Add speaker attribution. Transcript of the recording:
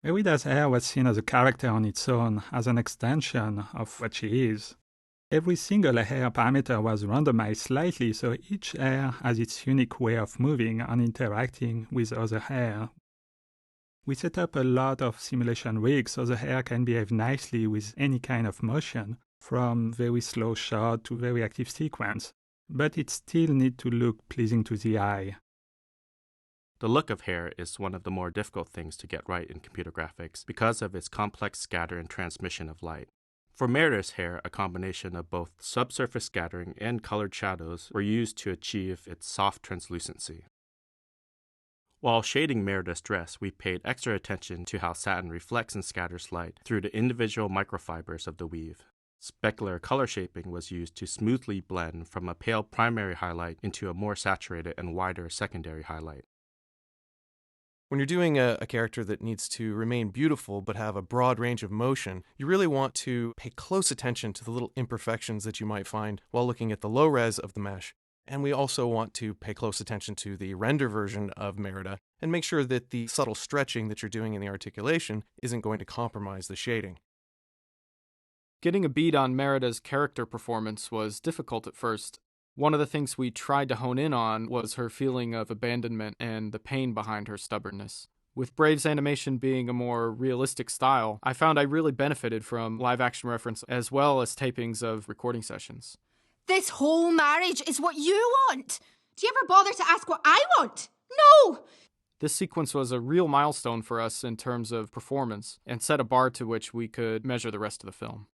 Speaker 1: Merida's hair was seen as a character on its own, as an extension of what she is. Every single hair parameter was randomized slightly, so each hair has its unique way of moving and interacting with other hair. We set up a lot of simulation rigs so the hair can behave nicely with any kind of motion, from very slow shot to very active sequence, but it still needs to look pleasing to the eye.
Speaker 2: The look of hair is one of the more difficult things to get right in computer graphics because of its complex scatter and transmission of light. For Merida's hair, a combination of both subsurface scattering and colored shadows were used to achieve its soft translucency. While shading Merida's dress, we paid extra attention to how satin reflects and scatters light through the individual microfibers of the weave. Specular color shaping was used to smoothly blend from a pale primary highlight into a more saturated and wider secondary highlight.
Speaker 3: When you're doing a character that needs to remain beautiful but have a broad range of motion, you really want to pay close attention to the little imperfections that you might find while looking at the low res of the mesh. And we also want to pay close attention to the render version of Merida and make sure that the subtle stretching that you're doing in the articulation isn't going to compromise the shading.
Speaker 4: Getting a bead on Merida's character performance was difficult at first. One of the things we tried to hone in on was her feeling of abandonment and the pain behind her stubbornness. With Brave's animation being a more realistic style, I found I really benefited from live-action reference as well as tapings of recording sessions.
Speaker 5: This whole marriage is what you want! Do you ever bother to ask what I want? No!
Speaker 4: This sequence was a real milestone for us in terms of performance and set a bar to which we could measure the rest of the film.